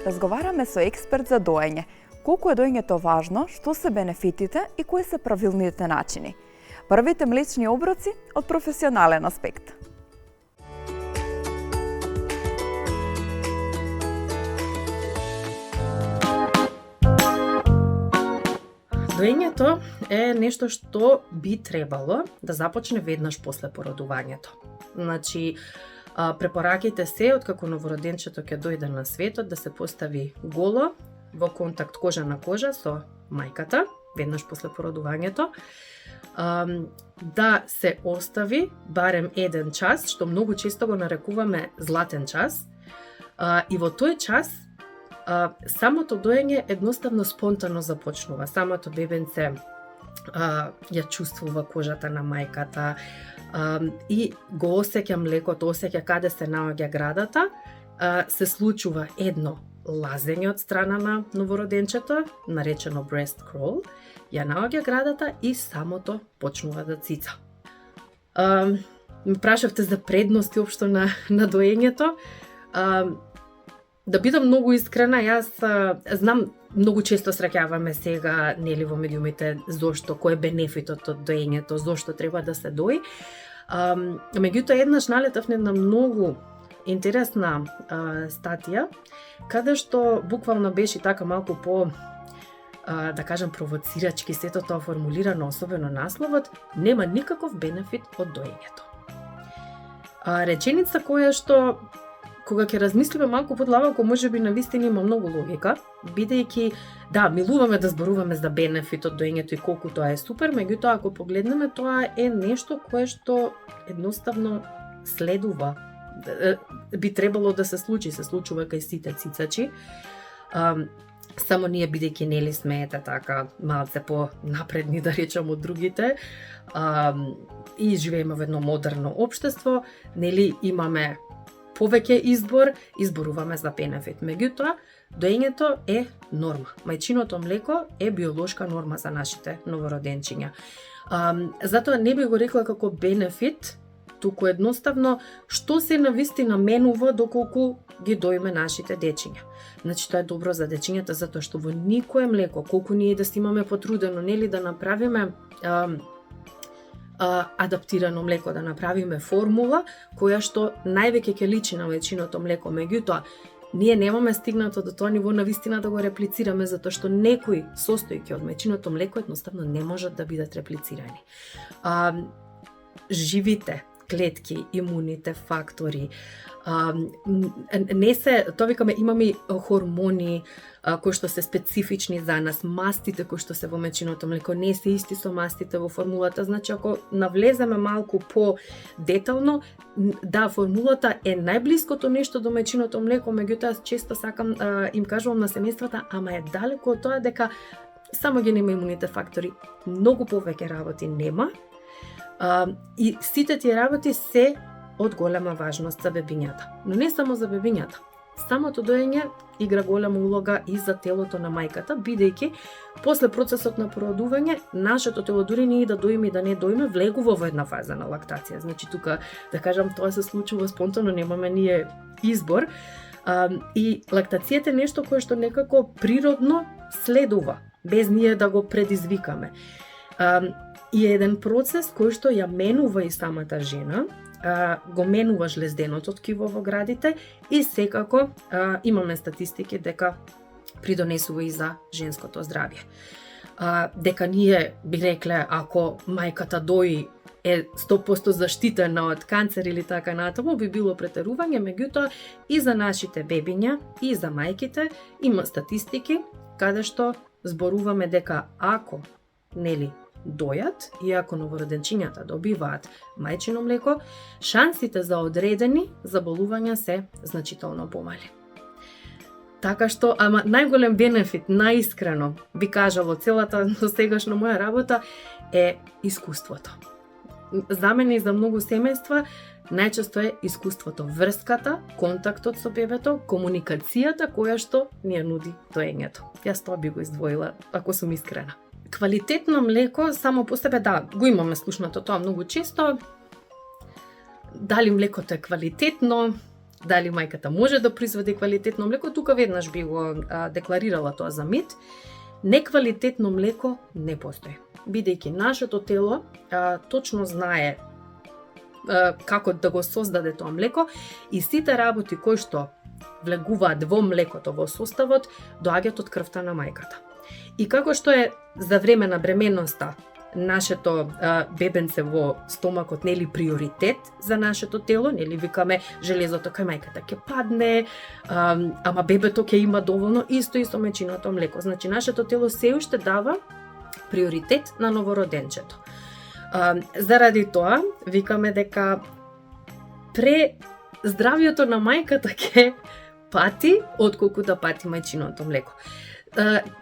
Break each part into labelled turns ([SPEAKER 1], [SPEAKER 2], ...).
[SPEAKER 1] Разговараме со експерт за доење. Колку е доењето важно, што се бенефитите и кои се правилните начини. Првите млечни оброци од професионален аспект.
[SPEAKER 2] Доењето е нешто што би требало да започне веднаш после породувањето. Значи, препораките се откако новороденчето ќе дојде на светот да се постави голо во контакт кожа на кожа со мајката веднаш после породувањето, да се остави барем 1 час, што многу често го нарекуваме златен час, и во тој час самото доење едноставно спонтано започнува. Самото бебенце ја чувствува кожата на мајката и го осеќа млекото, осеќа каде се наоѓа градата, се случува едно лазење од страна на новороденчето, наречено breast crawl, ја наоѓа градата и самото почнува да цица. Ме прашавте за предности општо на доењето. Да бидам многу искрена, јас знам, многу често среќаваме сега нели во медиумите зошто, кој е бенефитот од доењето, зошто треба да се дои. Меѓутоа еднаш налетав на многу интересна статија, каде што буквално беше така малку по да кажам провоцирачки сето тоа формулирано, особено насловот, нема никаков бенефит од доењето. Реченица која што кога ќе размислиме малку подлабоко, можеби навистина има многу логика, бидејќи да, милуваме да зборуваме за бенефит од доењето и колку тоа е супер, меѓутоа ако погледнеме, тоа е нешто кое што едноставно следува, би требало да се случува кај сите цицачи. Само ние бидејќи нели сме така малце по напредни да речам од другите, и живееме во едно модерно општество, нели имаме повеќе изборуваме за бенефит. Меѓутоа, доењето е норма. Мајчиното млеко е биолошка норма за нашите новороденчиња. Затоа не би го рекла како бенефит, туку едноставно што се навистина менува доколку ги доиме нашите дечиња. Значи тоа е добро за дечињата затоа што во никое млеко, колку ние да си имаме потрудено нели да направиме адаптирано млеко, да направиме формула која што највеќе ќе личи на мајчиното млеко, меѓутоа ние немаме стигнато до тоа ниво на вистина да го реплицираме затоа што некои состојки од мајчиното млеко едноставно не можат да бидат реплицирани. Живите клетки, имуните фактори, не се, тоа викаме, имаме хормони кои што се специфични за нас, мастите кои што се во мајчиното млеко не се исти со мастите во формулата, значи ако навлеземе малку по детално, да, формулата е најблиското нешто до мајчиното млеко, меѓутоа често сакам им кажувам на семејствата, ама е далеко од тоа дека само ги нема имуните фактори, многу повеќе работи нема. И сите тие работи се од голема важност за бебињата. Но не само за бебињата. Самото доење игра голема улога и за телото на мајката, бидејќи после процесот на породување, нашето тело дури не и да доиме и да не доиме, влегува во една фаза на лактација. Значи тука, да кажам, тоа се случува спонтано, немаме ние избор. И лактацијата е нешто кое што некако природно следува, без ние да го предизвикаме. И е еден процес кој што ја менува и самата жена, го менува жлезденото ткиво во градите и секако имаме статистики дека придонесува и за женското здравје. Дека ние би рекле ако мајката дои е 100% заштитена од канцер или така натаму, би било претерување, меѓутоа и за нашите бебиња и за мајките има статистики каде што зборуваме дека ако нели дојат и ако новороденчињата добиваат мајчино млеко, шансите за одредени заболувања се значително помали. Така што, ама најголем бенефит, најискрено би кажала целата досегашна моја работа е искуството. За мене и за многу семејства најчесто е искуството, врската, контактот со бебето, комуникацијата која што ни ја нуди доењето. Јас тоа би го издвоила, ако сум искрена. Квалитетно млеко само по себе, да, го имаме слушнато тоа многу често. Дали млекото е квалитетно, дали мајката може да произведе квалитетно млеко, тука веднаш би го декларирала тоа за мит. Неквалитетно млеко не постои. Бидејќи нашето тело точно знае како да го создаде тоа млеко и сите работи кои што влегуваат во млекото во составот доаѓаат од крвта на мајката. И како што е за време на бременноста нашето бебенце во стомакот нели приоритет за нашето тело, нели викаме железото кај мајката ќе падне, ама бебето ќе има доволно, исто со мечиното млеко. Значи нашето тело се уште дава приоритет на новороденчето. Заради тоа викаме дека здравието на мајката ќе пати отколку да пати мајчиното млеко.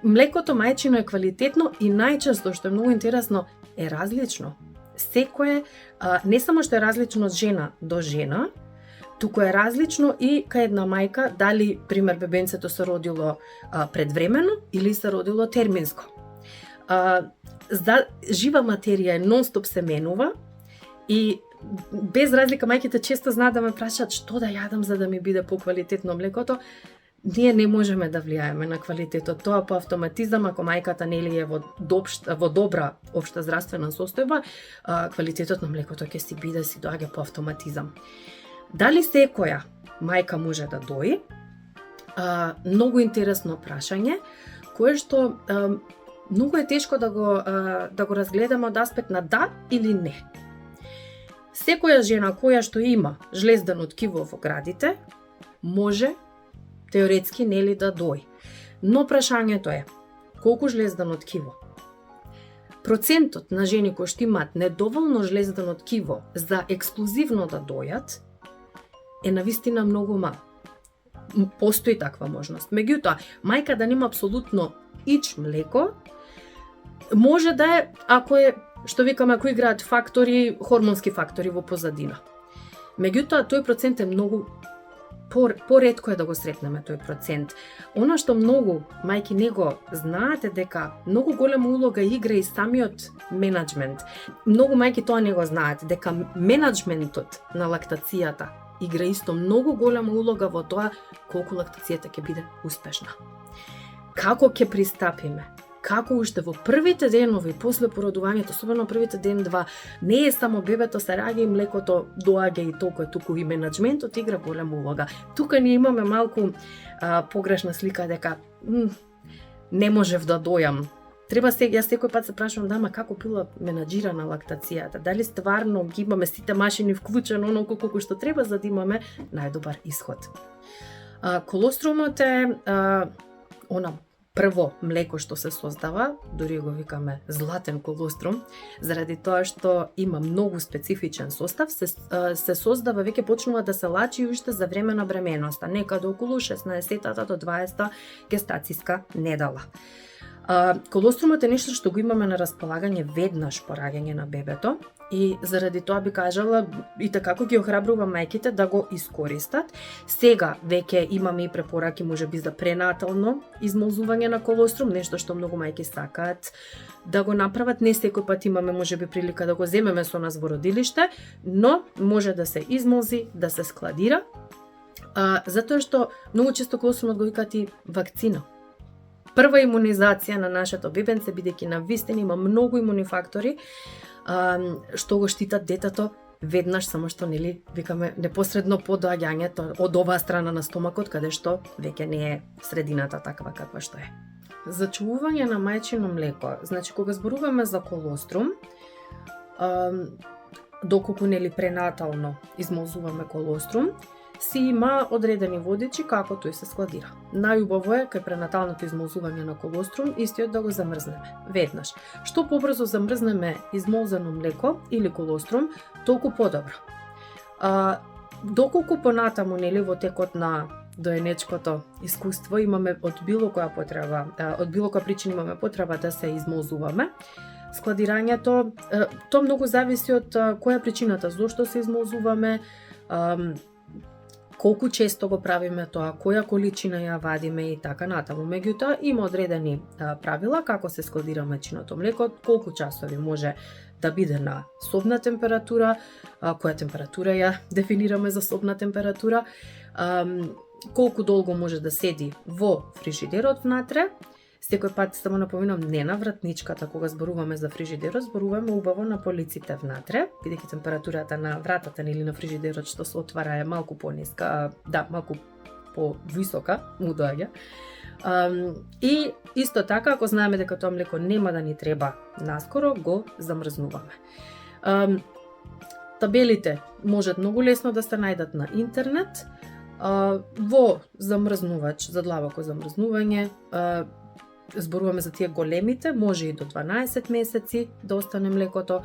[SPEAKER 2] Млекото мајчино е квалитетно и најчесто, што е многу интересно, е различно. Секое, не само што е различно од жена до жена, туку е различно и кај една мајка, дали, пример, бебенцето се родило предвремено или се родило терминско. Жива материја нон-стоп се менува и без разлика мајките често знаат да ме прашаат што да јадам за да ми биде поквалитетно млекото. Ние не можеме да влијаеме на квалитетот. Тоа по автоматизам, ако мајката нели е во добра општа здравствена состојба, квалитетот на млекото ќе си биде, си доаѓа по автоматизам. Дали секоја мајка може да дои? Многу интересно прашање, кое што многу е тешко да го разгледаме од аспект на да или не. Секоја жена која што има жлездено ткиво во градите, може теоретски нели да дои. Но прашањето е, колку жлездено ткиво? Процентот на жени кои што имаат недоволно жлездено ткиво за ексклузивно да дојат е навистина многу мал. Постои таква можност. Меѓутоа, мајка да нема апсолутно ич млеко, може да е, ако е, што викаме, ако играат фактори, хормонски фактори во позадина. Меѓутоа, тој процент е многу поретко е да го сретнеме тој процент. Она што многу мајки не го знаат е дека многу голема улога игра и самиот менаџмент. Многу мајки тоа не го знаат, дека менаџментот на лактацијата игра исто многу голема улога во тоа колку лактацијата ќе биде успешна. Како ќе пристапиме? Како уште во првите денови после породувањето, особено првите ден-два, не е само бебето се раѓа и млекото доаѓа и толку е, туку и менаџментот игра голема улога. Тука ние имаме малку погрешна слика дека не можев да дојам. Јас секој пат се прашувам, ама како била менаџирана лактацијата? Дали стварно ги имаме сите машини вклучено оноко колку што треба за да имаме најдобар исход? Колострумот е она прво млеко што се создава, дури го викаме златен колострум, заради тоа што има многу специфичен состав, се создава, веќе почнува да се лачи уште за време на бременоста, некаде околу 16-та до 20-та гестацијска недела. Колострумот е нешто што го имаме на располагање веднаш по раѓање на бебето и заради тоа би кажала и како ги охрабрувам мајките да го искористат. Сега веќе имаме и препораки можеби за пренатално измолзување на колострум, нешто што многу мајки сакаат да го направат. Не секој пат имаме можеби прилика да го земеме со нас во родилиште, но може да се измолзи, да се складира, затоа што многу често колострумот го викаат и вакцина. Прва имунизација на нашето бебенце, бидејќи навистина има многу имуни фактори што го штитат детето веднаш, само што нели викаме непосредно по доаѓањето од оваа страна на стомакот, каде што веќе не е средината таква каква што е. Зачувување на мајчино млеко, значи кога зборуваме за колострум, доколку нели пренатално измолзуваме колострум, си има одредени водичи како тој се складира. Најубаво е кај пренаталното измолзување на колострум истиот да го замрзнеме веднаш. Што побрзо замрзнеме измолзено млеко или колострум, толку подобро. Доколку понатаму нели во текот на доенечкото искуство имаме од било која причина имаме потреба да се измолзуваме, складирањето тоа многу зависи од која причината, зошто се измолзуваме, колку често го правиме тоа, која количина ја вадиме и така натаму. Меѓутоа има одредени правила како се складира мајчиното млеко, колку часови може да биде на собна температура, која температура ја дефинираме за собна температура, колку долго може да седи во фрижидерот внатре. Секој пат само напоминам, не на вратничката, кога зборуваме за фрижидерот, зборуваме убаво на полиците внатре, бидејќи температурата на вратата или на фрижидерот што се отвара е малку пониска, малку повисока му доаѓа. И исто така, ако знаеме дека тоа млеко нема да ни треба наскоро, го замрзнуваме. Табелите можат многу лесно да се најдат на интернет. Во замрзнувач за длабоко замрзнување, зборуваме за тие големите, може и до 12 месеци да остане млекото,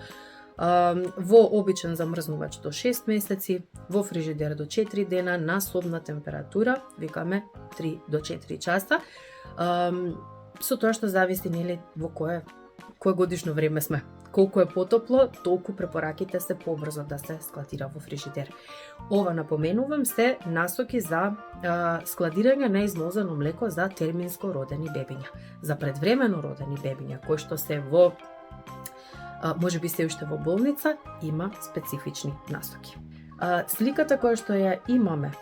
[SPEAKER 2] во обичен замрзнувач до 6 месеци, во фрижидер до 4 дена, на собна температура, викаме 3 до 4 часа, со тоа што зависи во кое годишно време сме. Колку е потопло, толку препораките се побрзо да се складира во фрижидер. Ова, напоменувам, се насоки за складирање на измозано млеко за терминско родени бебиња. За предвремено родени бебиња, кои што се во може би се уште во болница, има специфични насоки. Сликата која што ја имаме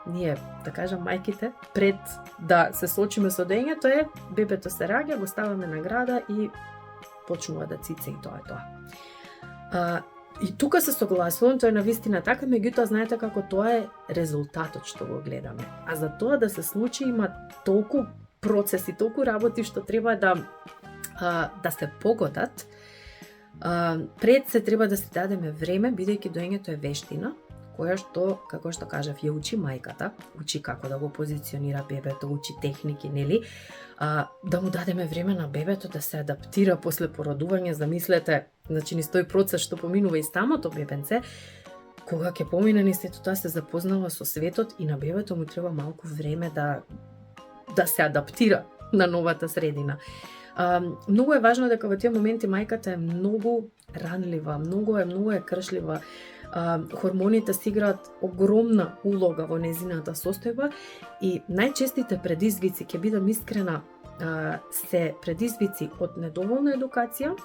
[SPEAKER 2] ние, да кажам, мајките, пред да се соочиме со доењето е бебето се раѓа, го ставаме на града и почнува да цице и тоа е тоа. И тука се согласувам, тоа е навистина така, меѓутоа знаете како тоа е резултатот што го гледаме. А за тоа да се случи има толку процеси, толку работи што треба да се погодат. Пред се треба да се дадеме време, бидејќи доењето е вештина, која што, како што кажав, ја учи мајката, учи како да го позиционира бебето, учи техники, нели? Да му дадеме време на бебето да се адаптира после породување, замислете, значи низ тој процес што поминува и самото бебенце, кога ќе помине низ сето тоа се запознава со светот и на бебето му треба малку време да се адаптира на новата средина. Многу е важно дека во тие моменти мајката е многу ранлива, многу е кршлива. Хормоните си играат огромна улога во незината состојба и најчестите предизвици, ќе бидам искрена, се предизвици од недоволна едукација,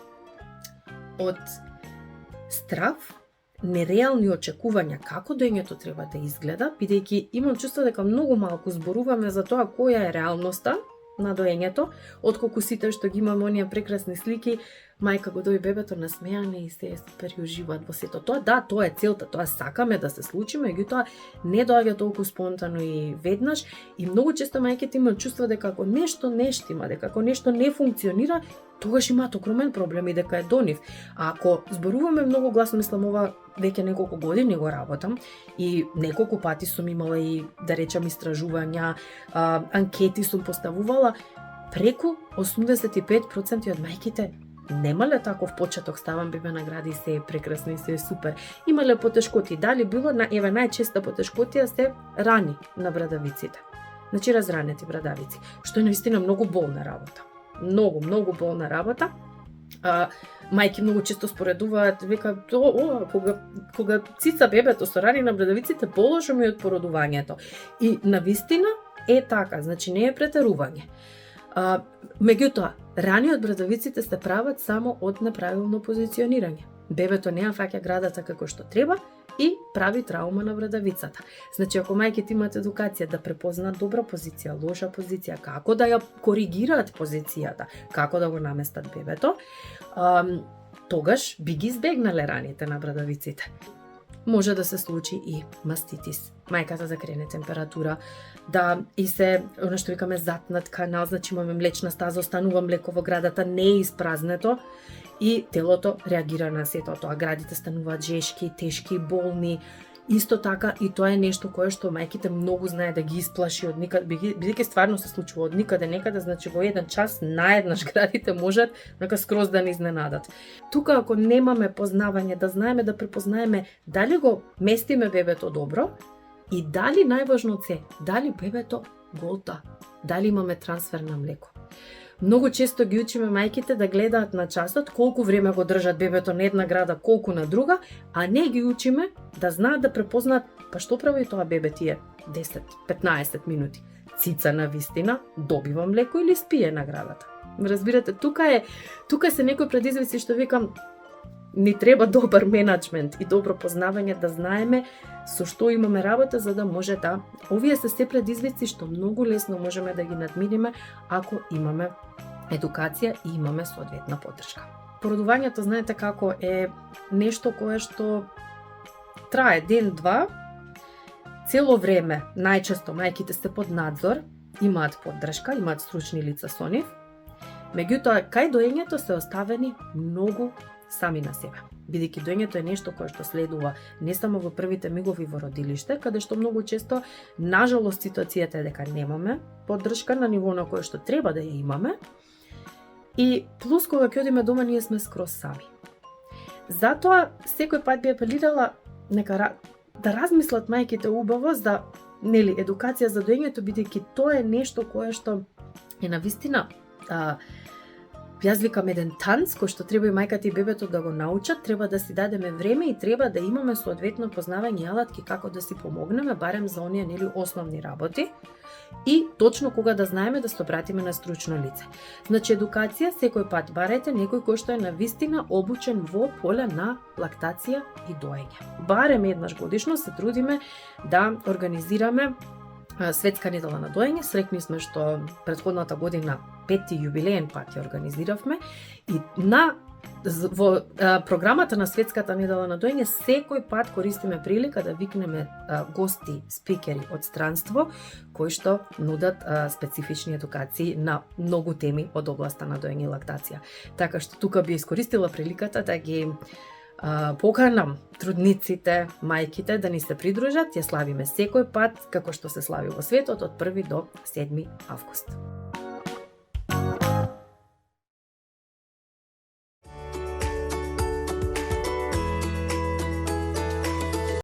[SPEAKER 2] од страв, нереални очекувања како доењето треба да изгледа, бидејќи имам чувство дека многу малку зборуваме за тоа која е реалноста на доењето, отколку сите што ги имаме оние прекрасни слики, мајка го дои бебето насмејане и се супер и уживаат во сето тоа. Да, тоа е целта, тоа сакаме да се случи, меѓутоа не доаѓа толку спонтано и веднаш и многу често мајките имаат чувство дека ако нешто не штима, дека ако нешто не функционира, тогаш имаат огромен проблем и дека е до нив. А ако зборуваме многу гласно, мислам, ова веќе неколку години го работам и неколку пати сум имала и, да речам, истражувања, анкети сум поставувала, преку 85% од мајките немале таков почеток, ставам бебе на гради и се е прекрасно и се е супер. Имале потешкоти, дали било, најчеста потешкотија се рани на брадавиците. Значи разранети брадавици, што е навистина многу болна работа. Многу болна работа. Мајки многу често споредуваат, века, кога цица бебето со рани на брадавиците, полошо ми од породувањето. И навистина е така, значи не е претерување. Меѓутоа, рани од брадавиците се прават само од неправилно позиционирање. Бебето не ја фаќа градата како што треба и прави траума на брадавицата. Значи, ако мајките имаат едукација да препознаат добра позиција, лоша позиција, како да ја коригираат позицијата, како да го наместат бебето, тогаш би ги избегнале раните на брадавиците. Може да се случи и маститис. Мајката да крене температура, да и се, оно што викаме, затнат канал, значи имаме млечна стаза, останува млеко во градата, не е испразнето и телото реагира на сето тоа. Градите стануваат жешки, тешки, болни. Исто така и тоа е нешто кое што мајките многу знае да ги исплаши од никаде, бидејќи стварно се случува од никаде некаде, значи во еден час наеднаш градите можат нека скроз да не изненадат. Тука ако немаме познавање, да знаеме да препознаеме дали го местиме бебето добро и дали најважно се, дали бебето голта, дали имаме трансфер на млеко. Многу често ги учиме мајките да гледаат на часот колку време го држат бебето на една града, колку на друга, а не ги учиме да знаат да препознаат па што прави тоа бебе тие 10-15 минути. Цица на вистина, добива млеко или спие на градата. Разбирате, тука се некои предизвици што викам, ни треба добар менеджмент и добро познавање да знаеме со што имаме работа за да може да овие се се предизвици што многу лесно можеме да ги надминиме ако имаме едукација и имаме соодветна поддршка. Породувањето знаете како е нешто кое што трае ден-два, цело време, најчесто мајките се под надзор, имаат поддршка, имаат стручни лица со нив, меѓутоа кај доењето се оставени многу сами на себе. Бидејќи доењето е нешто кое што следува не само во првите мигови во родилиште, каде што многу често, нажалост, ситуацијата е дека немаме поддршка на ниво на кое што треба да ја имаме, и плюс кога ќе одиме дома ние сме скроз сами. Затоа секој пат би апелирала нека да размислат мајките убаво за едукација за доењето, бидејќи тоа е нешто кое што е навистина јас викам еден танц кој што треба и мајката и бебето да го научат, треба да си дадеме време и треба да имаме соодветно познавање и алатки како да си помогнеме барем за оние основни работи и точно кога да знаеме да се обратиме на стручно лице. Значи едукација секој пат барајте некој кој што е навистина обучен во поле на лактација и доење. Барем еднаш годишно се трудиме да организираме Светска недела на доење. Среќни сме што претходната година 5-ти јубилеен пат ја организиравме и во програмата на Светската недела на доење секој пат користиме прилика да викнеме гости, спикери од странство кои што нудат специфични едукации на многу теми од областа на доење и лактација. Така што тука би искористила приликата да ги поканам трудниците, мајките да ни се придружат. Ја славиме секој пат како што се слави во светот од 1 до 7 август.